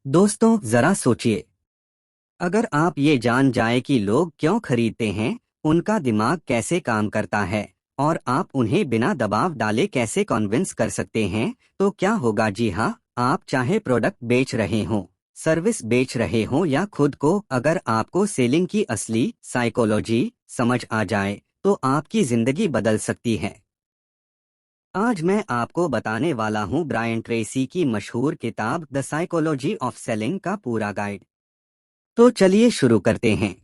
दोस्तों जरा सोचिए, अगर आप ये जान जाए कि लोग क्यों खरीदते हैं, उनका दिमाग कैसे काम करता है और आप उन्हें बिना दबाव डाले कैसे कन्विंस कर सकते हैं, तो क्या होगा। जी हाँ, आप चाहे प्रोडक्ट बेच रहे हों, सर्विस बेच रहे हों या खुद को, अगर आपको सेलिंग की असली साइकोलॉजी समझ आ जाए तो आपकी जिंदगी बदल सकती है। आज मैं आपको बताने वाला हूँ ब्रायन ट्रेसी की मशहूर किताब द साइकोलॉजी ऑफ सेलिंग का पूरा गाइड। तो चलिए शुरू करते हैं।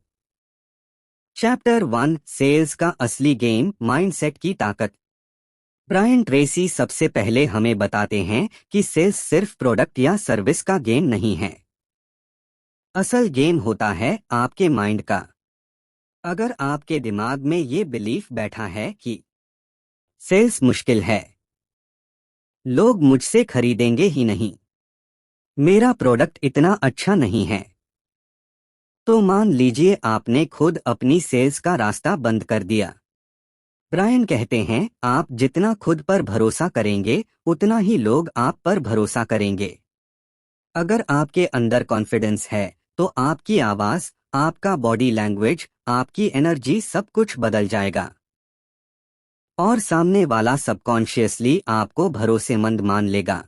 चैप्टर 1, सेल्स का असली गेम, माइंडसेट की ताकत। ब्रायन ट्रेसी सबसे पहले हमें बताते हैं कि सेल्स सिर्फ प्रोडक्ट या सर्विस का गेम नहीं है। असल गेम होता है आपके माइंड का। अगर आपके दिमाग में ये बिलीफ बैठा है कि सेल्स मुश्किल है, लोग मुझसे खरीदेंगे ही नहीं, मेरा प्रोडक्ट इतना अच्छा नहीं है, तो मान लीजिए आपने खुद अपनी सेल्स का रास्ता बंद कर दिया। ब्रायन कहते हैं, आप जितना खुद पर भरोसा करेंगे उतना ही लोग आप पर भरोसा करेंगे। अगर आपके अंदर कॉन्फिडेंस है तो आपकी आवाज, आपका बॉडी लैंग्वेज, आपकी एनर्जी सब कुछ बदल जाएगा और सामने वाला सबकॉन्शियसली आपको भरोसेमंद मान लेगा।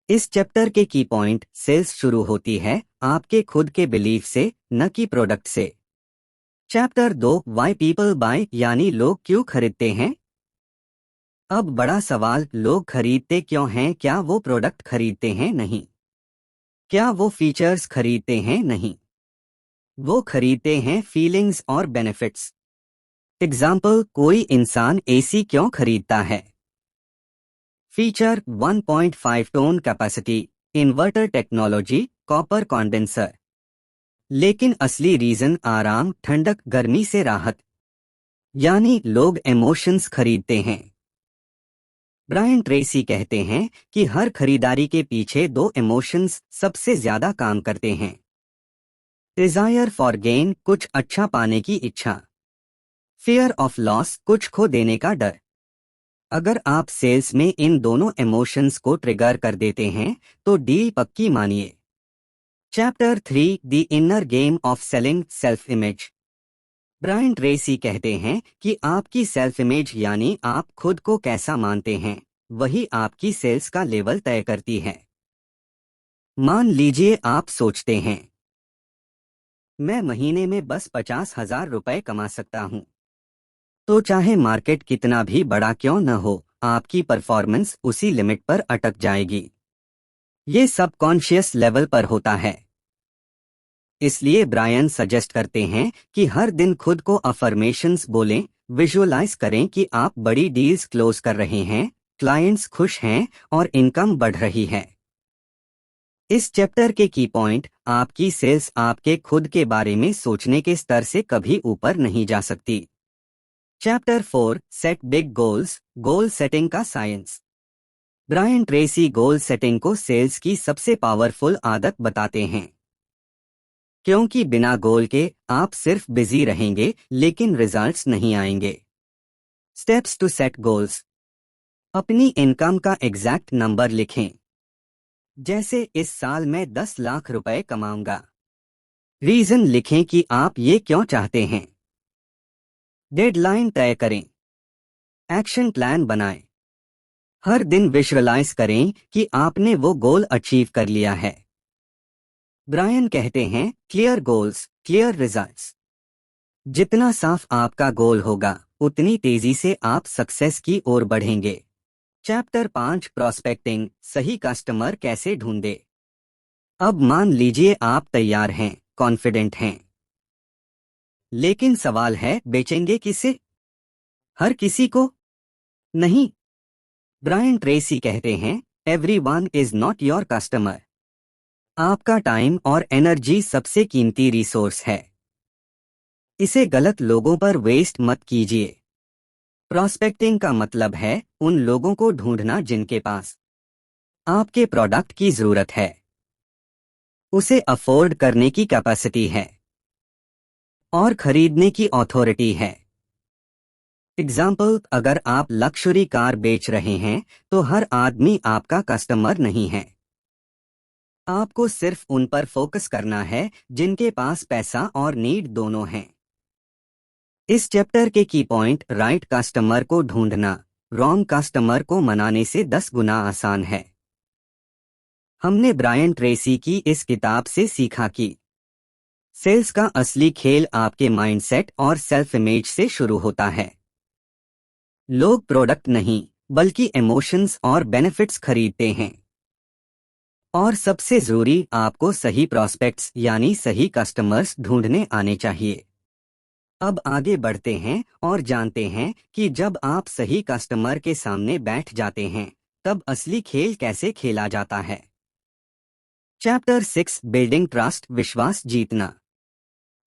इस चैप्टर के की पॉइंट, सेल्स शुरू होती है आपके खुद के बिलीफ से, न कि प्रोडक्ट से। चैप्टर 2, वाई पीपल बाय, यानी लोग क्यों खरीदते हैं। अब बड़ा सवाल, लोग खरीदते क्यों हैं? क्या वो प्रोडक्ट खरीदते हैं? नहीं। क्या वो फीचर्स खरीदते हैं? नहीं। वो खरीदते हैं फीलिंग्स और बेनिफिट्स। एग्जाम्पल, कोई इंसान एसी क्यों खरीदता है? Feature 1.5 tone capacity, inverter technology, copper condenser. लेकिन असली रीजन आराम, ठंडक, गर्मी से राहत। यानी लोग इमोशंस खरीदते हैं। ब्रायन ट्रेसी कहते हैं कि हर खरीदारी के पीछे दो इमोशंस सबसे ज्यादा काम करते हैं। डिजायर फॉर गेन, कुछ अच्छा पाने की इच्छा। फियर ऑफ लॉस, कुछ खो देने का डर। अगर आप सेल्स में इन दोनों इमोशंस को ट्रिगर कर देते हैं तो डील पक्की मानिए। Chapter 3, the inner game of selling, self image. Brian Tracy कहते हैं कि आपकी सेल्फ इमेज, यानी आप खुद को कैसा मानते हैं, वही आपकी सेल्स का लेवल तय करती है। मान लीजिए आप सोचते हैं, मैं महीने में बस 50,000 रुपए कमा सकता हूं, तो चाहे मार्केट कितना भी बड़ा क्यों न हो, आपकी परफॉर्मेंस उसी लिमिट पर अटक जाएगी। ये सबकॉन्शियस लेवल पर होता है। इसलिए ब्रायन सजेस्ट करते हैं कि हर दिन खुद को अफर्मेशंस बोलें, विजुअलाइज करें कि आप बड़ी डील्स क्लोज कर रहे हैं, क्लाइंट्स खुश हैं और इनकम बढ़ रही है। इस चैप्टर के की पॉइंट, आपकी सेल्स आपके खुद के बारे में सोचने के स्तर से कभी ऊपर नहीं जा सकती। Chapter 4, set big goals, goal setting का science. Brian Tracy goal setting को सेल्स की सबसे पावरफुल आदत बताते हैं, क्योंकि बिना गोल के आप सिर्फ बिजी रहेंगे लेकिन रिजल्ट्स नहीं आएंगे। Steps to set goals. अपनी इनकम का एग्जैक्ट नंबर लिखें। जैसे इस साल मैं 10 लाख रुपए कमाऊंगा। रीजन लिखें कि आप ये क्यों चाहते हैं। डेडलाइन तय करें। एक्शन प्लान बनाएं। हर दिन विजुअलाइज करें कि आपने वो गोल अचीव कर लिया है। ब्रायन कहते हैं, क्लियर गोल्स, क्लियर रिजल्ट्स। जितना साफ आपका गोल होगा उतनी तेजी से आप सक्सेस की ओर बढ़ेंगे। चैप्टर 5, प्रोस्पेक्टिंग, सही कस्टमर कैसे ढूंढे। अब मान लीजिए आप तैयार हैं, कॉन्फिडेंट हैं, लेकिन सवाल है, बेचेंगे किसे? हर किसी को? नहीं। ब्रायन ट्रेसी कहते हैं, everyone is not your customer. आपका टाइम और एनर्जी सबसे कीमती रिसोर्स है। इसे गलत लोगों पर वेस्ट मत कीजिए। प्रोस्पेक्टिंग का मतलब है उन लोगों को ढूंढना जिनके पास आपके प्रोडक्ट की जरूरत है, उसे अफोर्ड करने की कैपेसिटी है और खरीदने की अथॉरिटी है। एग्जाम्पल, अगर आप लक्जरी कार बेच रहे हैं तो हर आदमी आपका कस्टमर नहीं है। आपको सिर्फ उन पर फोकस करना है जिनके पास पैसा और नीड दोनों हैं। इस चैप्टर के की पॉइंट, राइट कस्टमर को ढूंढना रॉन्ग कस्टमर को मनाने से 10 गुना आसान है। हमने ब्रायन ट्रेसी की इस किताब से सीखा कि सेल्स का असली खेल आपके माइंडसेट और सेल्फ इमेज से शुरू होता है। लोग प्रोडक्ट नहीं बल्कि इमोशंस और बेनिफिट्स खरीदते हैं। और सबसे जरूरी, आपको सही प्रॉस्पेक्ट्स यानी सही कस्टमर्स ढूंढने आने चाहिए। अब आगे बढ़ते हैं और जानते हैं कि जब आप सही कस्टमर के सामने बैठ जाते हैं तब असली खेल कैसे खेला जाता है। चैप्टर 6, बिल्डिंग ट्रस्ट, विश्वास जीतना।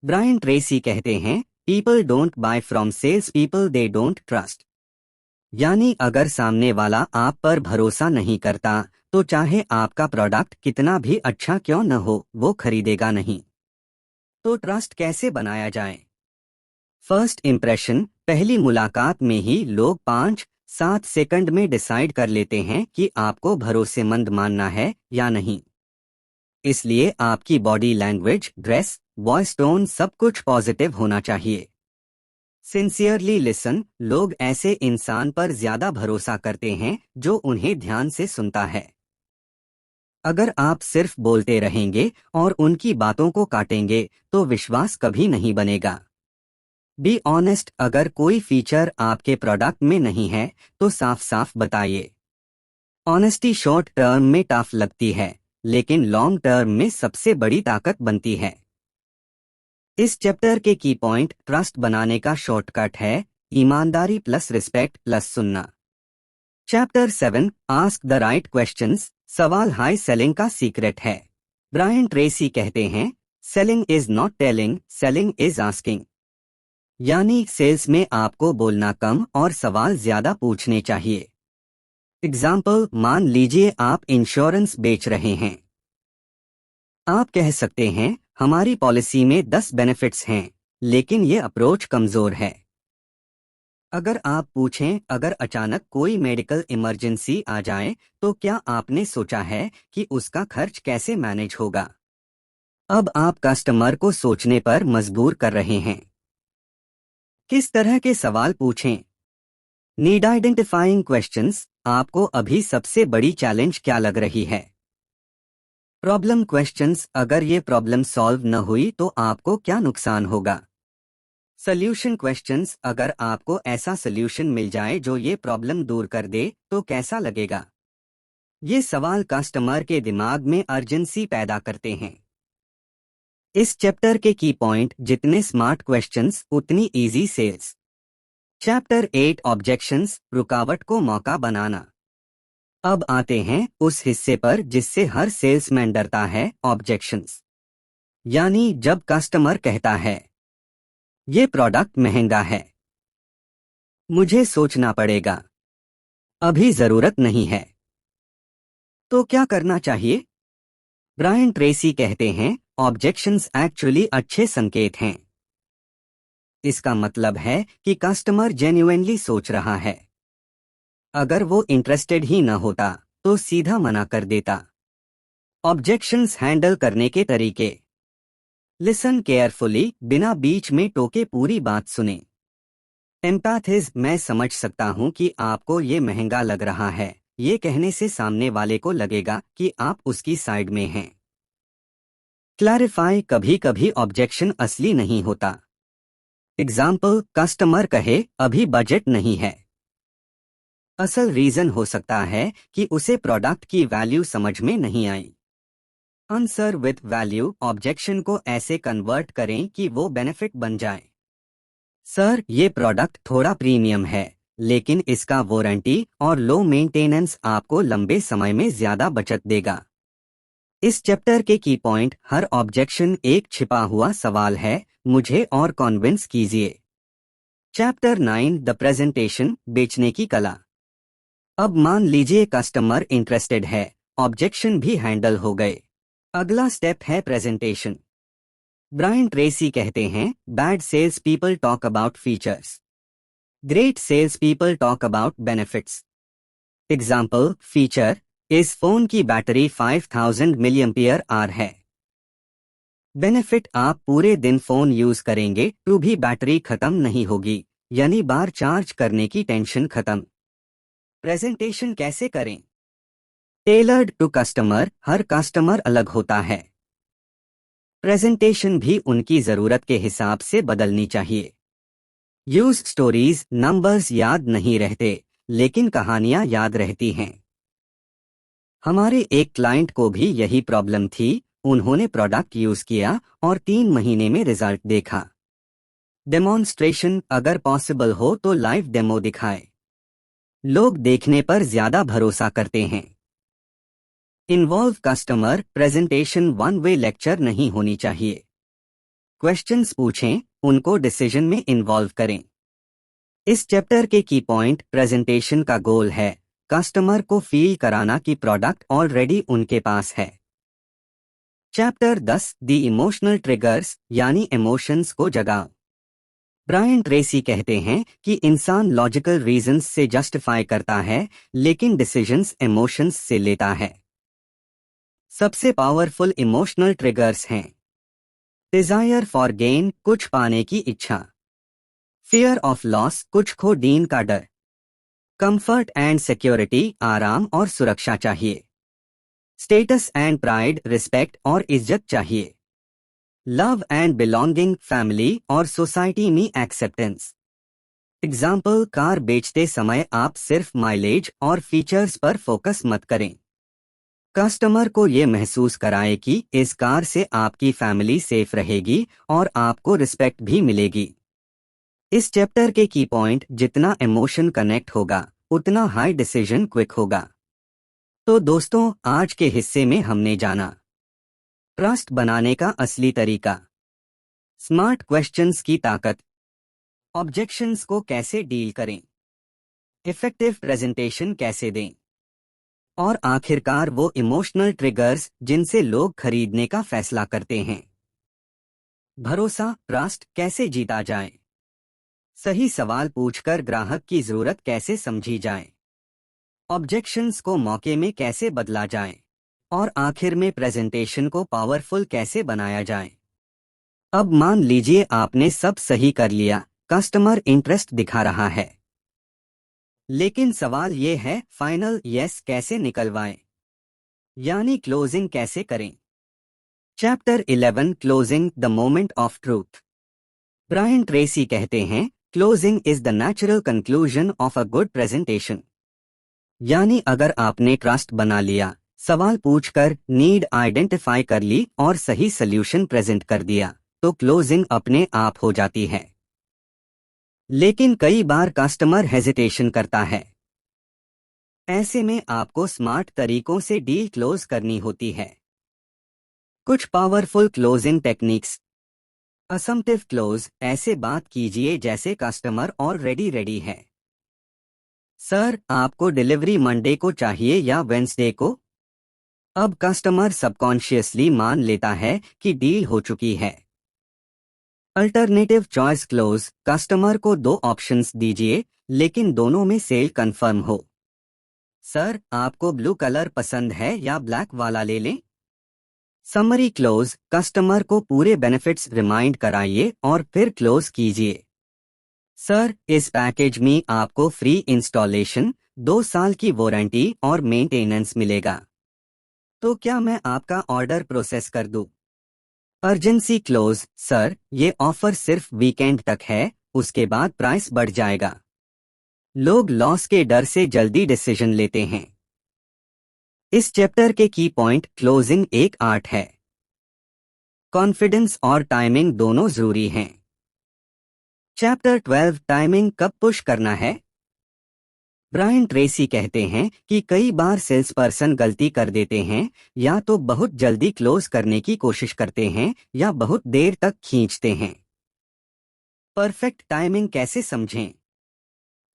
ब्रायन ट्रेसी कहते हैं, people don't buy from sales people they don't trust. यानी अगर सामने वाला आप पर भरोसा नहीं करता तो चाहे आपका प्रोडक्ट कितना भी अच्छा क्यों न हो, वो खरीदेगा नहीं। तो ट्रस्ट कैसे बनाया जाए? फर्स्ट इम्प्रेशन, पहली मुलाकात में ही लोग 5-7 सेकंड में डिसाइड कर लेते हैं कि आपको भरोसेमंद मानना है या नहीं। इसलिए आपकी body language, dress, voice tone सब कुछ पॉजिटिव होना चाहिए। सिंसियरली लिसन, लोग ऐसे इंसान पर ज्यादा भरोसा करते हैं जो उन्हें ध्यान से सुनता है। अगर आप सिर्फ बोलते रहेंगे और उनकी बातों को काटेंगे तो विश्वास कभी नहीं बनेगा। बी ऑनेस्ट, अगर कोई फीचर आपके प्रोडक्ट में नहीं है तो साफ साफ बताइए। ऑनेस्टी शॉर्ट टर्म में टफ लगती है लेकिन लॉन्ग टर्म में सबसे बड़ी ताकत बनती है। इस चैप्टर के की पॉइंट, ट्रस्ट बनाने का शॉर्टकट है ईमानदारी प्लस रिस्पेक्ट प्लस सुनना। Chapter 7, ask the right questions, सवाल हाई सेलिंग का सीक्रेट है। ब्रायन ट्रेसी कहते हैं, selling is not telling, selling is asking. यानी सेल्स में आपको बोलना कम और सवाल ज्यादा पूछने चाहिए। एग्जाम्पल, मान लीजिए आप इंश्योरेंस बेच रहे हैं। आप कह सकते हैं, हमारी पॉलिसी में 10 बेनिफिट्स हैं, लेकिन ये अप्रोच कमजोर है। अगर आप पूछें, अगर अचानक कोई मेडिकल इमरजेंसी आ जाए तो क्या आपने सोचा है कि उसका खर्च कैसे मैनेज होगा? अब आप कस्टमर को सोचने पर मजबूर कर रहे हैं। किस तरह के सवाल पूछें? नीड आइडेंटिफाइंग क्वेश्चंस, आपको अभी सबसे बड़ी चैलेंज क्या लग रही है? प्रॉब्लम क्वेश्चंस, अगर ये प्रॉब्लम सॉल्व न हुई तो आपको क्या नुकसान होगा? सॉल्यूशन क्वेश्चंस, अगर आपको ऐसा सॉल्यूशन मिल जाए जो ये प्रॉब्लम दूर कर दे तो कैसा लगेगा? ये सवाल कस्टमर के दिमाग में अर्जेंसी पैदा करते हैं। इस चैप्टर के की पॉइंट, जितने स्मार्ट क्वेश्चंस उतनी इजी सेल्स। चैप्टर 8, ऑब्जेक्शंस, रुकावट को मौका बनाना। अब आते हैं उस हिस्से पर जिससे हर सेल्समैन डरता है, ऑब्जेक्शंस। यानी जब कस्टमर कहता है, ये प्रोडक्ट महंगा है, मुझे सोचना पड़ेगा, अभी जरूरत नहीं है, तो क्या करना चाहिए? ब्रायन ट्रेसी कहते हैं, ऑब्जेक्शंस एक्चुअली अच्छे संकेत हैं। इसका मतलब है कि कस्टमर जेन्युइनली सोच रहा है। अगर वो इंटरेस्टेड ही न होता तो सीधा मना कर देता। ऑब्जेक्शंस हैंडल करने के तरीके। लिसन केयरफुली, बिना बीच में टोके पूरी बात सुने। एम्पैथिज, मैं समझ सकता हूं कि आपको ये महंगा लग रहा है, ये कहने से सामने वाले को लगेगा कि आप उसकी साइड में हैं। क्लैरिफाई, कभी कभी ऑब्जेक्शन असली नहीं होता। एग्जाम्पल, कस्टमर कहे, अभी बजट नहीं है। असल रीजन हो सकता है कि उसे प्रोडक्ट की वैल्यू समझ में नहीं आई। आंसर विथ वैल्यू, ऑब्जेक्शन को ऐसे कन्वर्ट करें कि वो बेनिफिट बन जाए। सर, ये प्रोडक्ट थोड़ा प्रीमियम है, लेकिन इसका वारंटी और लो मेंटेनेंस आपको लंबे समय में ज्यादा बचत देगा। इस चैप्टर के की पॉइंट, हर ऑब्जेक्शन एक छिपा हुआ सवाल है, मुझे और कॉन्विंस कीजिए। चैप्टर 9, द प्रेजेंटेशन, बेचने की कला। अब मान लीजिए कस्टमर इंटरेस्टेड है, ऑब्जेक्शन भी हैंडल हो गए। अगला स्टेप है प्रेजेंटेशन। ब्रायन ट्रेसी कहते हैं, bad sales people talk about features, great sales people talk about benefits. Example, feature, इस फोन की बैटरी 5000 मिलियम्पियर आवर है। बेनिफिट, आप पूरे दिन फोन यूज करेंगे तो भी बैटरी खत्म नहीं होगी, यानी बार चार्ज करने की टेंशन खत्म। प्रेजेंटेशन कैसे करें? टेलर्ड टू कस्टमर, हर कस्टमर अलग होता है। प्रेजेंटेशन भी उनकी जरूरत के हिसाब से बदलनी चाहिए। यूज स्टोरीज, नंबर्स याद नहीं रहते, लेकिन कहानियां याद रहती हैं। हमारे एक क्लाइंट को भी यही प्रॉब्लम थी। उन्होंने प्रोडक्ट यूज किया और 3 महीने में रिजल्ट देखा। डेमोन्स्ट्रेशन, अगर पॉसिबल हो तो लाइव डेमो दिखाए। लोग देखने पर ज्यादा भरोसा करते हैं। Involve customer, presentation one way lecture नहीं होनी चाहिए। क्वेश्चंस पूछें, उनको डिसीजन में इन्वॉल्व करें। इस चैप्टर के की पॉइंट, प्रेजेंटेशन का गोल है कस्टमर को फील कराना कि प्रोडक्ट ऑलरेडी उनके पास है। चैप्टर 10, दी इमोशनल ट्रिगर्स, यानी इमोशंस को जगाओ। ब्रायन ट्रेसी कहते हैं कि इंसान लॉजिकल रीजंस से जस्टिफाई करता है, लेकिन डिसीजंस इमोशंस से लेता है। सबसे पावरफुल इमोशनल ट्रिगर्स हैं: डिजायर फॉर गेन, कुछ पाने की इच्छा। फियर ऑफ लॉस, कुछ खो दीन का डर। कंफर्ट एंड सिक्योरिटी, आराम और सुरक्षा चाहिए। स्टेटस एंड प्राइड, रिस्पेक्ट और इज्जत चाहिए। लव एंड बिलोंगिंग, फैमिली और सोसाइटी में एक्सेप्टेंस। एग्जाम्पल, कार बेचते समय आप सिर्फ माइलेज और फीचर्स पर फोकस मत करें। कस्टमर को ये महसूस कराए कि इस कार से आपकी फैमिली सेफ रहेगी और आपको रिस्पेक्ट भी मिलेगी। इस चैप्टर के की पॉइंट, जितना इमोशन कनेक्ट होगा उतना हाई डिसीजन क्विक होगा। तो दोस्तों, आज के हिस्से में हमने जाना ट्रस्ट बनाने का असली तरीका, स्मार्ट क्वेश्चंस की ताकत, ऑब्जेक्शंस को कैसे डील करें, इफेक्टिव प्रेजेंटेशन कैसे दें, और आखिरकार वो इमोशनल ट्रिगर्स जिनसे लोग खरीदने का फैसला करते हैं। भरोसा, ट्रस्ट कैसे जीता जाए, सही सवाल पूछकर ग्राहक की जरूरत कैसे समझी जाए, ऑब्जेक्शंस को मौके में कैसे बदला जाए, और आखिर में प्रेजेंटेशन को पावरफुल कैसे बनाया जाए। अब मान लीजिए आपने सब सही कर लिया, कस्टमर इंटरेस्ट दिखा रहा है, लेकिन सवाल ये है, फाइनल यस कैसे निकलवाएं, यानी क्लोजिंग कैसे करें। Chapter 11, closing, the moment of truth. Brian Tracy कहते हैं, closing is the natural conclusion of a good presentation. यानी अगर आपने ट्रस्ट बना लिया, सवाल पूछकर नीड आइडेंटिफाई कर ली और सही सल्यूशन प्रेजेंट कर दिया, तो क्लोजिंग अपने आप हो जाती है। लेकिन कई बार कस्टमर हेजिटेशन करता है। ऐसे में आपको स्मार्ट तरीकों से डील क्लोज करनी होती है। कुछ पावरफुल क्लोजिंग टेक्निक्स। असम्पटिव क्लोज, ऐसे बात कीजिए जैसे कस्टमर ऑलरेडी रेडी है। सर, आपको डिलीवरी मंडे को चाहिए या वेंसडे को? अब कस्टमर सबकॉन्शियसली मान लेता है कि डील हो चुकी है। अल्टरनेटिव चॉइस क्लोज, कस्टमर को 2 ऑप्शंस दीजिए, लेकिन दोनों में सेल कंफर्म हो। सर, आपको ब्लू कलर पसंद है या ब्लैक वाला ले लें? समरी क्लोज, कस्टमर को पूरे बेनिफिट्स रिमाइंड कराइए और फिर क्लोज कीजिए। सर, इस पैकेज में आपको फ्री इंस्टॉलेशन, 2 साल की वारंटी और मेंटेनेंस मिलेगा। तो क्या मैं आपका ऑर्डर प्रोसेस कर दूं? अर्जेंसी क्लोज, सर, ये ऑफर सिर्फ वीकेंड तक है, उसके बाद प्राइस बढ़ जाएगा। लोग लॉस के डर से जल्दी डिसीजन लेते हैं। इस चैप्टर के की पॉइंट, क्लोजिंग एक आर्ट है। कॉन्फिडेंस और टाइमिंग दोनों जरूरी हैं। चैप्टर 12, टाइमिंग कब पुश करना है। ब्रायन ट्रेसी कहते हैं कि कई बार सेल्स पर्सन गलती कर देते हैं, या तो बहुत जल्दी क्लोज करने की कोशिश करते हैं या बहुत देर तक खींचते हैं। परफेक्ट टाइमिंग कैसे समझें?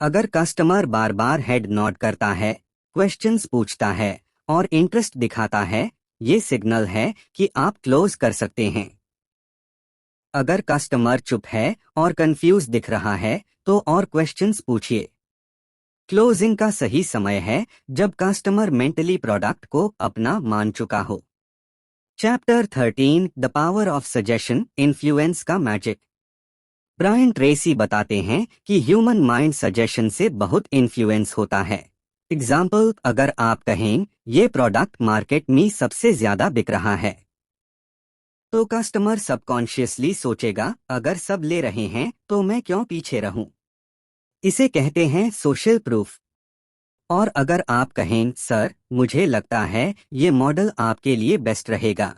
अगर कस्टमर बार बार हेड नॉड करता है, क्वेश्चंस पूछता है और इंटरेस्ट दिखाता है, ये सिग्नल है कि आप क्लोज कर सकते हैं। अगर कस्टमर चुप है और कंफ्यूज दिख रहा है, तो और क्वेश्चंस पूछिए। क्लोजिंग का सही समय है जब कस्टमर मेंटली प्रोडक्ट को अपना मान चुका हो। Chapter 13 the power of suggestion influence का मैजिक। ब्रायन ट्रेसी बताते हैं कि ह्यूमन माइंड सजेशन से बहुत इन्फ्लुएंस होता है। एग्जाम्पल, अगर आप कहें ये प्रोडक्ट मार्केट में सबसे ज्यादा बिक रहा है, तो कस्टमर सबकॉन्शियसली सोचेगा अगर सब ले रहे हैं तो मैं क्यों पीछे रहूं। इसे कहते हैं सोशल प्रूफ। और अगर आप कहें सर मुझे लगता है ये मॉडल आपके लिए बेस्ट रहेगा,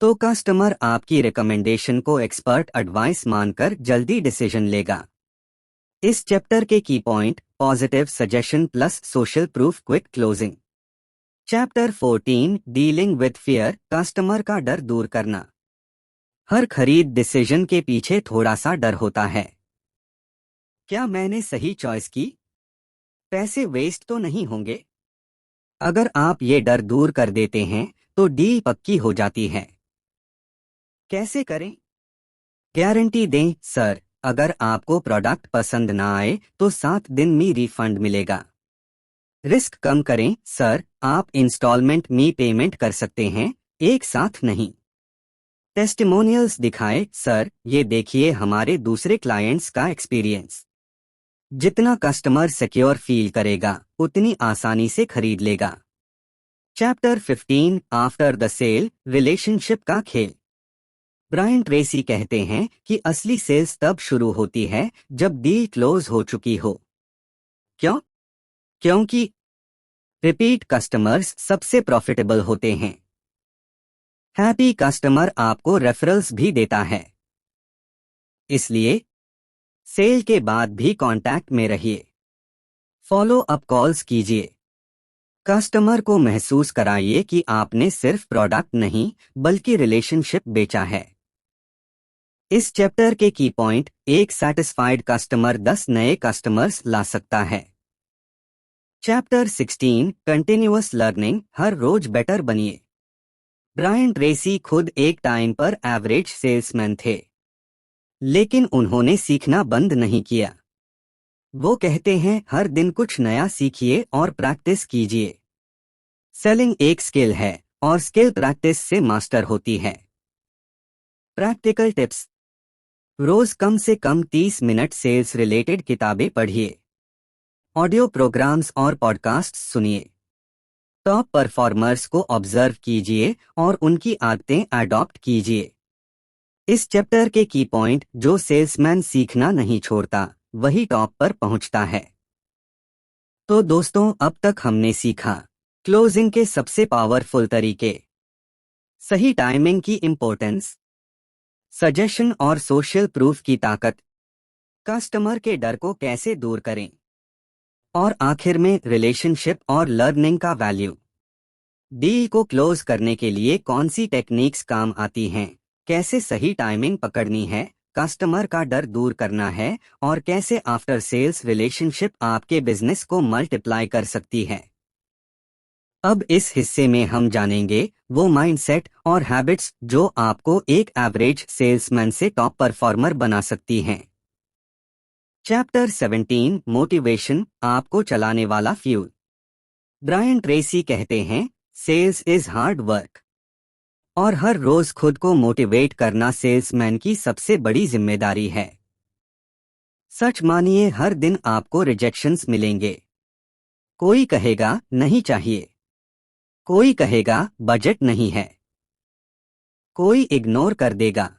तो कस्टमर आपकी रिकमेंडेशन को एक्सपर्ट एडवाइस मानकर जल्दी डिसीजन लेगा। इस चैप्टर के key point positive suggestion plus social proof quick closing. Chapter 14 dealing with fear customer का डर दूर करना। हर खरीद डिसीजन के पीछे थोड़ा सा डर होता है। क्या मैंने सही चॉइस की? पैसे वेस्ट तो नहीं होंगे? अगर आप ये डर दूर कर देते हैं तो डील पक्की हो जाती है। कैसे करें? गारंटी दें सर, अगर आपको प्रोडक्ट पसंद ना आए तो 7 दिन में रिफंड मिलेगा। रिस्क कम करें सर, आप इंस्टॉलमेंट में पेमेंट कर सकते हैं, एक साथ नहीं। टेस्टिमोनियल्स दिखाएं सर, ये देखिए हमारे दूसरे क्लाइंट्स का एक्सपीरियंस। जितना कस्टमर सिक्योर फील करेगा उतनी आसानी से खरीद लेगा। Chapter 15 after the sale relationship का खेल। ब्रायन ट्रेसी कहते हैं कि असली सेल्स तब शुरू होती है जब डील क्लोज हो चुकी हो। क्यों? क्योंकि रिपीट कस्टमर्स सबसे प्रॉफिटेबल होते हैं। हैप्पी कस्टमर आपको रेफरल्स भी देता है। इसलिए सेल के बाद भी कांटेक्ट में रहिए। फॉलो अप कॉल्स कीजिए। कस्टमर को महसूस कराइए कि आपने सिर्फ प्रोडक्ट नहीं बल्कि रिलेशनशिप बेचा है। इस चैप्टर के की पॉइंट एक सैटिस्फाइड कस्टमर 10 नए कस्टमर्स ला सकता है। चैप्टर 16 कंटिन्यूअस लर्निंग हर रोज बेटर बनिए। ब्रायन ट्रेसी खुद एक टाइम पर एवरेज सेल्समैन थे, लेकिन उन्होंने सीखना बंद नहीं किया। वो कहते हैं हर दिन कुछ नया सीखिए और प्रैक्टिस कीजिए। सेलिंग एक स्किल है और स्किल प्रैक्टिस से मास्टर होती है। Practical tips. रोज कम से कम 30 मिनट सेल्स रिलेटेड किताबें पढ़िए। ऑडियो प्रोग्राम्स और पॉडकास्ट सुनिए। टॉप परफॉर्मर्स को ऑब्जर्व कीजिए और उनकी आदतें अडॉप्ट कीजिए। इस चैप्टर के की पॉइंट जो सेल्समैन सीखना नहीं छोड़ता वही टॉप पर पहुंचता है। तो दोस्तों, अब तक हमने सीखा क्लोजिंग के सबसे पावरफुल तरीके, सही टाइमिंग की इंपॉर्टेंस, सजेशन और सोशल प्रूफ की ताकत, कस्टमर के डर को कैसे दूर करें, और आखिर में रिलेशनशिप और लर्निंग का वैल्यू। डील को क्लोज करने के लिए कौन सी टेक्निक्स काम आती हैं, कैसे सही टाइमिंग पकड़नी है, कस्टमर का डर दूर करना है, और कैसे आफ्टर सेल्स रिलेशनशिप आपके बिजनेस को मल्टीप्लाई कर सकती है। अब इस हिस्से में हम जानेंगे वो माइंडसेट और हैबिट्स जो आपको एक एवरेज सेल्समैन से टॉप परफॉर्मर बना सकती हैं। चैप्टर 17 मोटिवेशन आपको चलाने वाला फ्यूल। ब्रायन ट्रेसी कहते हैं सेल्स इज हार्ड वर्क, और हर रोज खुद को मोटिवेट करना सेल्समैन की सबसे बड़ी जिम्मेदारी है। सच मानिए, हर दिन आपको रिजेक्शंस मिलेंगे। कोई कहेगा नहीं चाहिए, कोई कहेगा बजट नहीं है, कोई इग्नोर कर देगा।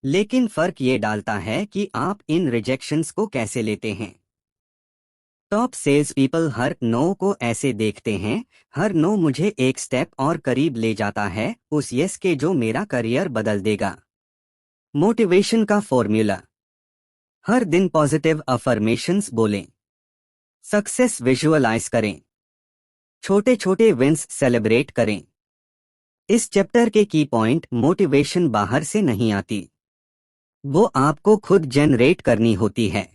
लेकिन फर्क ये डालता है कि आप इन रिजेक्शंस को कैसे लेते हैं। टॉप सेल्स पीपल हर नो को ऐसे देखते हैं, हर नो मुझे एक स्टेप और करीब ले जाता है उस यस के जो मेरा करियर बदल देगा। मोटिवेशन का फॉर्मूला। हर दिन पॉजिटिव अफर्मेशंस बोलें। सक्सेस विजुअलाइज करें। छोटे छोटे विंस सेलिब्रेट करें। इस चैप्टर के की पॉइंट मोटिवेशन बाहर से नहीं आती, वो आपको खुद जनरेट करनी होती है।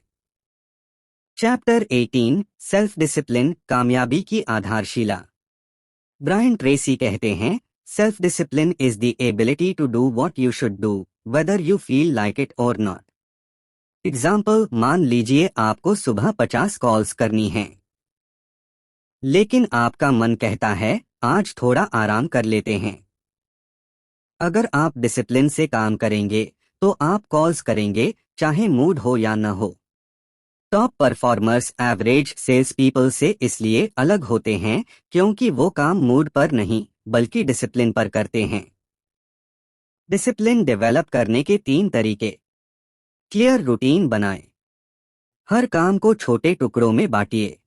चैप्टर 18 सेल्फ डिसिप्लिन कामयाबी की आधारशिला। ब्रायन ट्रेसी कहते हैं self discipline is the ability to do what you should do whether you feel like it और नॉट। एग्जाम्पल, मान लीजिए आपको सुबह 50 कॉल्स करनी हैं, लेकिन आपका मन कहता है आज थोड़ा आराम कर लेते हैं। अगर आप डिसिप्लिन से काम करेंगे तो आप कॉल्स करेंगे, चाहे मूड हो या न हो। Top performers average sales people से इसलिए अलग होते हैं क्योंकि वो काम मूड पर नहीं बल्कि डिसिप्लिन पर करते हैं। डिसिप्लिन डेवलप करने के 3 तरीके। क्लियर रूटीन बनाएं। हर काम को छोटे टुकड़ों में बांटिए।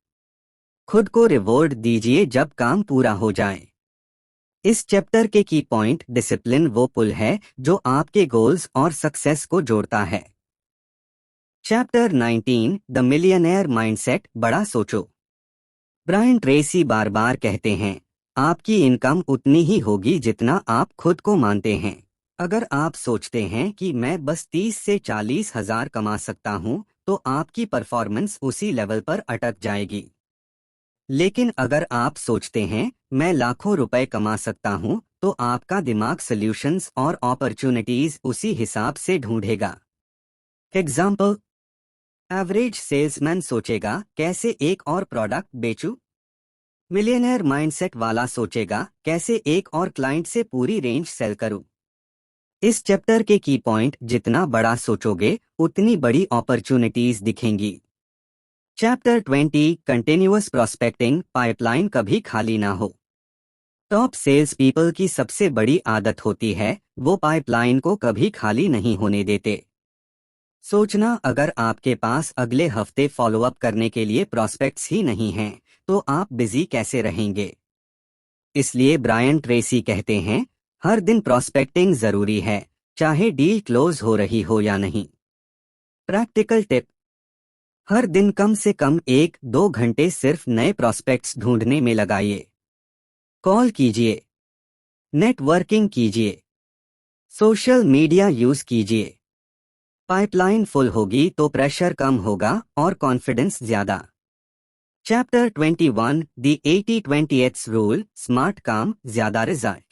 खुद को रिवॉर्ड दीजिए जब काम पूरा हो जाए। इस चैप्टर के की पॉइंट, डिसिप्लिन वो पुल है जो आपके गोल्स और सक्सेस को जोड़ता है। चैप्टर 19, द मिलियनेयर माइंडसेट, बड़ा सोचो। ब्रायन ट्रेसी बार बार कहते हैं, आपकी इनकम उतनी ही होगी जितना आप खुद को मानते हैं। अगर आप सोचते हैं कि मैं बस 30 से 40 हजार कमा सकता हूं, तो आपकी परफॉर्मेंस उसी लेवल पर अटक जाएगी। लेकिन अगर आप सोचते हैं मैं लाखों रुपए कमा सकता हूं, तो आपका दिमाग सॉल्यूशंस और अपॉर्चुनिटीज उसी हिसाब से ढूंढेगा। एग्जाम्पल, एवरेज सेल्समैन सोचेगा कैसे एक और प्रोडक्ट बेचूं। मिलियनेयर माइंडसेट वाला सोचेगा कैसे एक और क्लाइंट से पूरी रेंज सेल करूं। इस चैप्टर के की पॉइंट, जितना बड़ा सोचोगे उतनी बड़ी अपॉर्चुनिटीज दिखेंगी। चैप्टर 20, कंटिन्यूअस प्रोस्पेक्टिंग, पाइपलाइन कभी खाली ना हो। टॉप सेल्स पीपल की सबसे बड़ी आदत होती है वो पाइपलाइन को कभी खाली नहीं होने देते। सोचना, अगर आपके पास अगले हफ्ते फॉलोअप करने के लिए प्रॉस्पेक्ट्स ही नहीं हैं, तो आप बिजी कैसे रहेंगे। इसलिए ब्रायन ट्रेसी कहते हैं, हर दिन प्रॉस्पेक्टिंग जरूरी है, चाहे डील क्लोज हो रही हो या नहीं। प्रैक्टिकल टिप, हर दिन कम से कम 1-2 घंटे सिर्फ नए प्रॉस्पेक्ट्स ढूंढने में लगाइए। कॉल कीजिए, नेटवर्किंग कीजिए, सोशल मीडिया यूज कीजिए। पाइपलाइन फुल होगी तो प्रेशर कम होगा और कॉन्फिडेंस ज्यादा। चैप्टर 21, द 80-20 रूल, स्मार्ट काम ज्यादा रिजल्ट।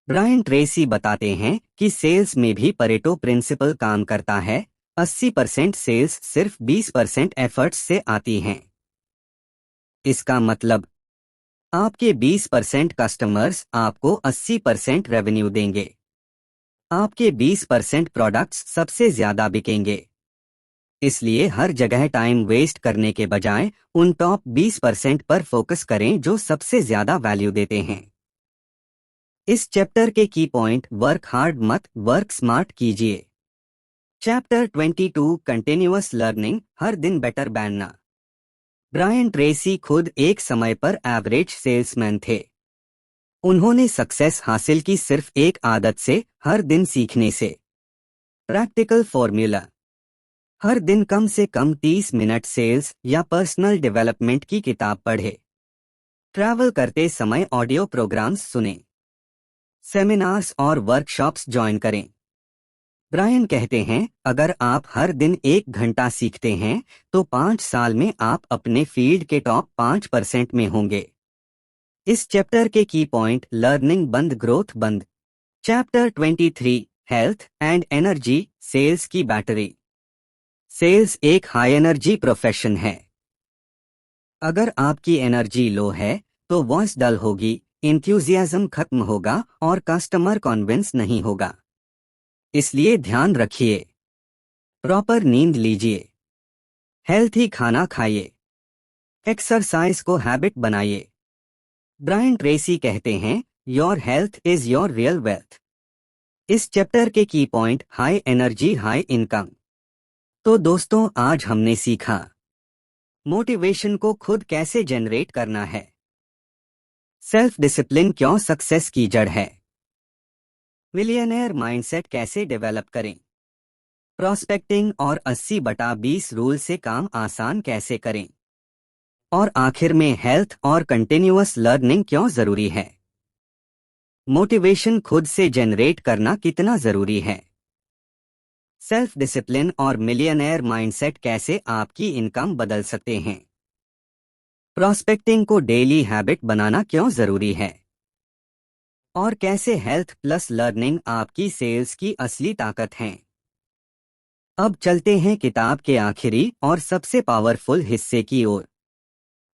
ब्रायन ट्रेसी बताते हैं कि सेल्स में भी परेटो प्रिंसिपल काम करता है। 80% सेल्स सिर्फ 20% एफर्ट्स से आती हैं। इसका मतलब, आपके 20% कस्टमर्स आपको 80% रेवेन्यू देंगे। आपके 20% प्रोडक्ट्स सबसे ज्यादा बिकेंगे। इसलिए हर जगह टाइम वेस्ट करने के बजाय उन टॉप 20% पर फोकस करें जो सबसे ज्यादा वैल्यू देते हैं। इस चैप्टर के की पॉइंट, वर्क हार्ड मत वर्क स्मार्ट कीजिए। चैप्टर 22, कंटिन्यूअस लर्निंग, हर दिन बेटर बनना। ब्रायन ट्रेसी खुद एक समय पर एवरेज सेल्समैन थे। उन्होंने सक्सेस हासिल की सिर्फ एक आदत से, हर दिन सीखने से। प्रैक्टिकल फॉर्मूला, हर दिन कम से कम 30 मिनट सेल्स या पर्सनल डेवलपमेंट की किताब पढ़े। ट्रैवल करते समय ऑडियो प्रोग्राम्स सुने। सेमिनार्स और वर्कशॉप्स ज्वाइन करें। ब्रायन कहते हैं, अगर आप हर दिन 1 घंटा सीखते हैं तो 5 साल में आप अपने फील्ड के टॉप 5% में होंगे। इस चैप्टर के की पॉइंट, लर्निंग बंद ग्रोथ बंद। Chapter 23, health and energy, sales की बैटरी। सेल्स एक हाई एनर्जी प्रोफेशन है। अगर आपकी एनर्जी लो है तो वॉइस डल होगी, इंथ्यूजियाज्म खत्म होगा और कस्टमर कॉन्विंस नहीं होगा। इसलिए ध्यान रखिए, प्रॉपर नींद लीजिए, हेल्थी खाना खाइए, एक्सरसाइज को हैबिट बनाइए। ब्रायन ट्रेसी कहते हैं, your health is your real wealth. इस चैप्टर के key point, high energy high income. तो दोस्तों, आज हमने सीखा मोटिवेशन को खुद कैसे जनरेट करना है, सेल्फ डिसिप्लिन क्यों सक्सेस की जड़ है, मिलियनेयर माइंडसेट कैसे डेवलप करें, प्रॉस्पेक्टिंग और 80/20 रूल से काम आसान कैसे करें, और आखिर में हेल्थ और कंटिन्यूअस लर्निंग क्यों जरूरी है। मोटिवेशन खुद से जनरेट करना कितना जरूरी है। सेल्फ डिसिप्लिन और मिलियनेयर माइंडसेट कैसे आपकी इनकम बदल सकते हैं। प्रॉस्पेक्टिंग को डेली हैबिट बनाना क्यों जरूरी है, और कैसे हेल्थ प्लस लर्निंग आपकी सेल्स की असली ताकत हैं। अब चलते हैं किताब के आखिरी और सबसे पावरफुल हिस्से की ओर।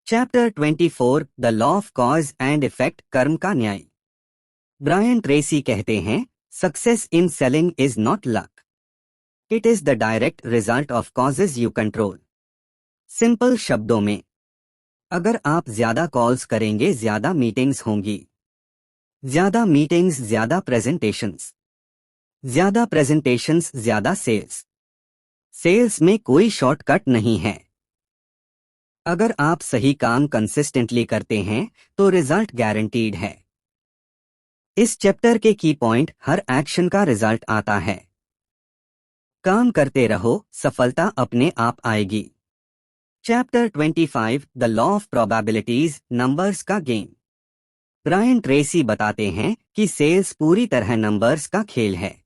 Chapter 24 the law of cause and effect, कर्म का न्याय। ब्रायन ट्रेसी कहते हैं, success in selling is not luck, it is the direct result of causes you control. Simple शब्दों में, अगर आप ज्यादा कॉल्स करेंगे ज्यादा मीटिंग्स होंगी, ज्यादा मीटिंग्स ज्यादा प्रेजेंटेशंस, ज्यादा प्रेजेंटेशंस ज्यादा सेल्स, सेल्स में कोई शॉर्टकट नहीं है। अगर आप सही काम कंसिस्टेंटली करते हैं तो रिजल्ट गारंटीड है। इस चैप्टर के की पॉइंट, हर एक्शन का रिजल्ट आता है। काम करते रहो, सफलता अपने आप आएगी। Chapter 25 the law of probabilities, numbers का गेम। ब्रायन ट्रेसी बताते हैं कि सेल्स पूरी तरह नंबर्स का खेल है।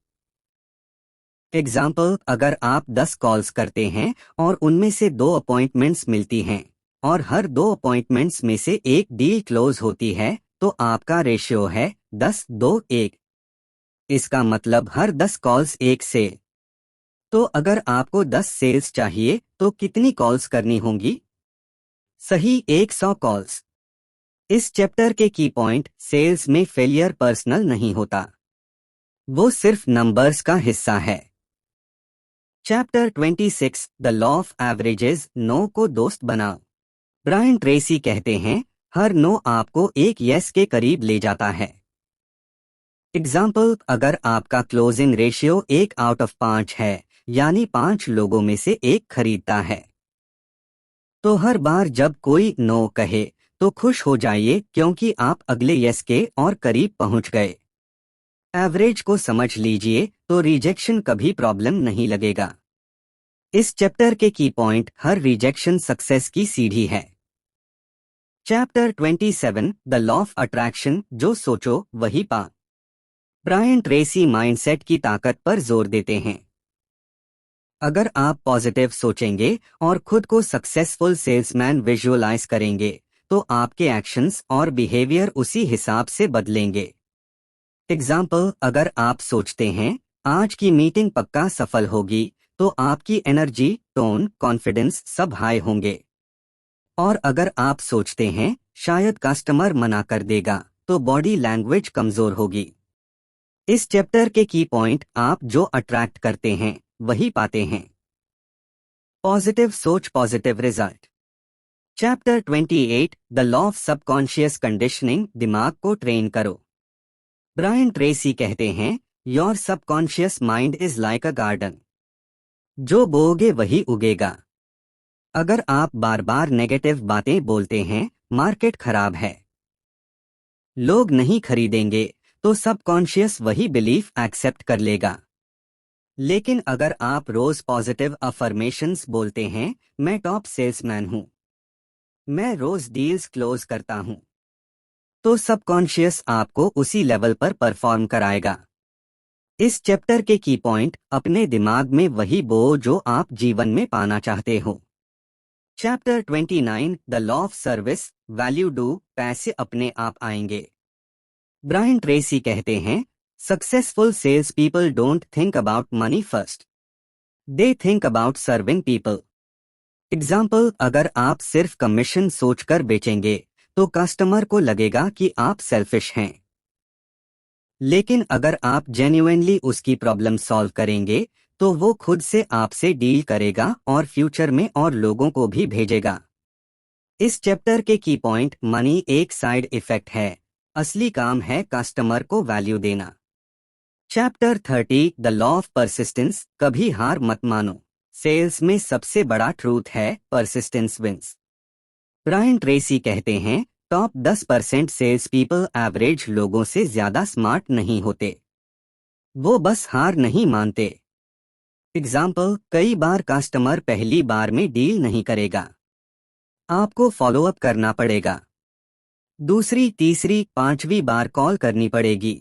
एग्जाम्पल, अगर आप 10 कॉल्स करते हैं और उनमें से 2 अपॉइंटमेंट्स मिलती हैं और हर 2 अपॉइंटमेंट्स में से एक डील क्लोज होती है तो आपका रेशियो है 10-2-1। इसका मतलब हर 10 कॉल्स एक सेल। तो अगर आपको 10 सेल्स चाहिए तो कितनी कॉल्स करनी होंगी? सही, 100 कॉल्स। इस चैप्टर के की पॉइंट, सेल्स में फेलियर पर्सनल नहीं होता, वो सिर्फ नंबर्स का हिस्सा है। Chapter 26 the law of averages, no को दोस्त बनाओ। ब्रायन ट्रेसी कहते हैं, हर नो आपको एक यस के करीब ले जाता है। एग्जाम्पल, अगर आपका क्लोजिंग रेशियो 1/5 है, यानी 5 लोगों में से एक खरीदता है, तो हर बार जब कोई नो कहे तो खुश हो जाइए क्योंकि आप अगले यस के और करीब पहुंच गए। एवरेज को समझ लीजिए तो रिजेक्शन कभी प्रॉब्लम नहीं लगेगा। इस चैप्टर के की पॉइंट, हर रिजेक्शन सक्सेस की सीढ़ी है। Chapter 27 the law of attraction, जो सोचो वही पा। ब्रायन ट्रेसी माइंडसेट की ताकत पर जोर देते हैं। अगर आप पॉजिटिव सोचेंगे और खुद को सक्सेसफुल सेल्समैन विजुअलाइज करेंगे तो आपके एक्शंस और बिहेवियर उसी हिसाब से बदलेंगे। एग्जाम्पल, अगर आप सोचते हैं आज की मीटिंग पक्का सफल होगी तो आपकी एनर्जी, टोन, कॉन्फिडेंस सब हाई होंगे। और अगर आप सोचते हैं शायद कस्टमर मना कर देगा तो बॉडी लैंग्वेज कमजोर होगी। इस चैप्टर के की पॉइंट, आप जो अट्रैक्ट करते हैं वही पाते हैं। पॉजिटिव सोच, positive result. Chapter 28 the law of subconscious conditioning, दिमाग को ट्रेन करो। ब्रायन ट्रेसी कहते हैं, your subconscious mind is like a garden, जो बोओगे वही उगेगा। अगर आप बार बार नेगेटिव बातें बोलते हैं, मार्केट खराब है, लोग नहीं खरीदेंगे, तो सबकॉन्शियस वही बिलीफ एक्सेप्ट कर लेगा। लेकिन अगर आप रोज पॉजिटिव अफर्मेशंस बोलते हैं, मैं टॉप सेल्समैन हूं, मैं रोज डील्स क्लोज करता हूं, तो सबकॉन्शियस आपको उसी लेवल पर परफॉर्म कराएगा। इस चैप्टर के की पॉइंट, अपने दिमाग में वही बो जो आप जीवन में पाना चाहते हो। Chapter 29 the law of service, value do, पैसे अपने आप आएंगे। ब्रायन ट्रेसी कहते हैं, successful sales people don't think about money first, they think about serving people. Example, अगर आप सिर्फ कमीशन सोचकर बेचेंगे तो कस्टमर को लगेगा कि आप सेल्फिश हैं। लेकिन अगर आप जेन्युइनली उसकी प्रॉब्लम सॉल्व करेंगे तो वो खुद से आपसे डील करेगा और फ्यूचर में और लोगों को भी भेजेगा। इस चैप्टर के की पॉइंट, मनी एक साइड इफेक्ट है, असली काम है कस्टमर को वैल्यू देना। Chapter 30 the law of persistence, कभी हार मत मानो। सेल्स में सबसे बड़ा ट्रूथ है परसिस्टेंस विंस। ब्रायन ट्रेसी कहते हैं, टॉप 10% सेल्स पीपल एवरेज लोगों से ज्यादा स्मार्ट नहीं होते, वो बस हार नहीं मानते। एग्जाम्पल, कई बार कस्टमर पहली बार में डील नहीं करेगा, आपको फॉलोअप करना पड़ेगा, दूसरी, तीसरी, 5वीं बार कॉल करनी पड़ेगी।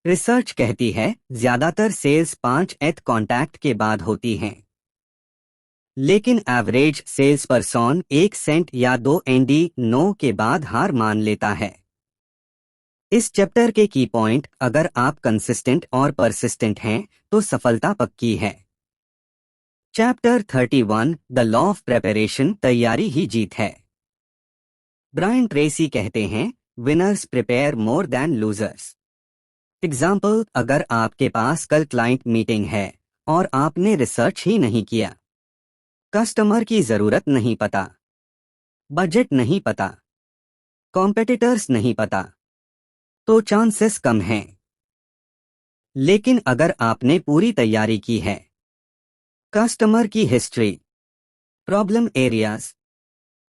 रिसर्च कहती है ज्यादातर सेल्स 5th कॉन्टैक्ट के बाद होती हैं, लेकिन एवरेज सेल्स पर्सन 1 सेंट या 2 एनडी नो के बाद हार मान लेता है। इस चैप्टर के की पॉइंट, अगर आप कंसिस्टेंट और परसिस्टेंट हैं तो सफलता पक्की है। Chapter 31 the law of preparation, तैयारी ही जीत है। ब्रायन ट्रेसी कहते हैं, winners prepare more than losers. Example, अगर आपके पास कल क्लाइंट मीटिंग है और आपने रिसर्च ही नहीं किया, कस्टमर की जरूरत नहीं पता, बजट नहीं पता, कॉम्पिटिटर्स नहीं पता, तो चांसेस कम हैं। लेकिन अगर आपने पूरी तैयारी की है, कस्टमर की history, problem areas,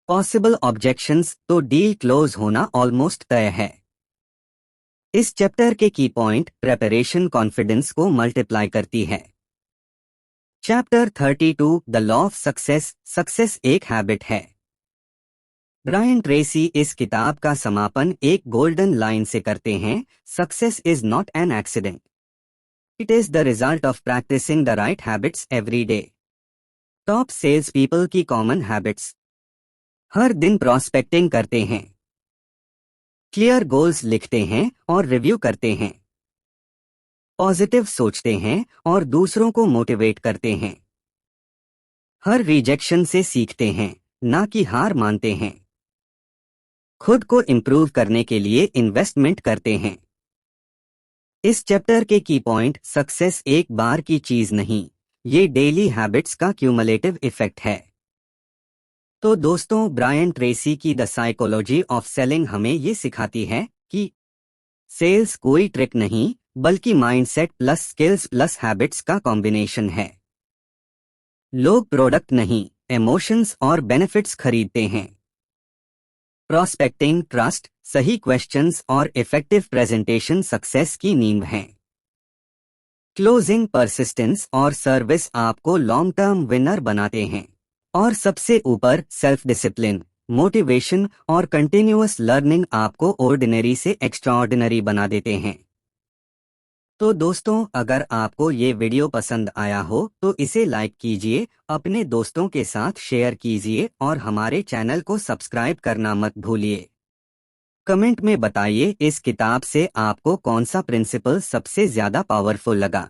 possible objections, तो डील क्लोज होना ऑलमोस्ट तय है। इस चैप्टर के की पॉइंट, प्रेपरेशन कॉन्फिडेंस को मल्टीप्लाई करती है। Chapter 32 the law of success, success एक हैबिट है। ब्रायन ट्रेसी इस किताब का समापन एक गोल्डन लाइन से करते हैं, success is not an accident, it is the result of practicing the right habits every day. Top sales people की कॉमन हैबिट्स: हर दिन प्रॉस्पेक्टिंग करते हैं, क्लियर गोल्स लिखते हैं और रिव्यू करते हैं, पॉजिटिव सोचते हैं और दूसरों को मोटिवेट करते हैं, हर रिजेक्शन से सीखते हैं, ना कि हार मानते हैं, खुद को इम्प्रूव करने के लिए इन्वेस्टमेंट करते हैं। इस चैप्टर के की पॉइंट, सक्सेस एक बार की चीज नहीं, ये डेली हैबिट्स का क्यूमुलेटिव इफेक्ट है। तो दोस्तों, ब्रायन ट्रेसी की द साइकोलॉजी ऑफ सेलिंग हमें ये सिखाती है कि सेल्स कोई ट्रिक नहीं, बल्कि mindset plus skills plus habits का कॉम्बिनेशन है। लोग प्रोडक्ट नहीं, इमोशंस और बेनिफिट्स खरीदते हैं। प्रॉस्पेक्टिंग, ट्रस्ट, सही क्वेश्चंस और इफेक्टिव प्रेजेंटेशन सक्सेस की नींव हैं। क्लोजिंग, परसिस्टेंस और सर्विस आपको लॉन्ग टर्म विनर बनाते हैं। और सबसे ऊपर, सेल्फ डिसिप्लिन, मोटिवेशन और कंटिन्यूअस लर्निंग आपको ऑर्डिनरी से एक्स्ट्राऑर्डिनरी बना देते हैं। तो दोस्तों, अगर आपको ये वीडियो पसंद आया हो तो इसे लाइक कीजिए, अपने दोस्तों के साथ शेयर कीजिए और हमारे चैनल को सब्सक्राइब करना मत भूलिए। कमेंट में बताइए इस किताब से आपको कौन सा प्रिंसिपल सबसे ज्यादा पावरफुल लगा।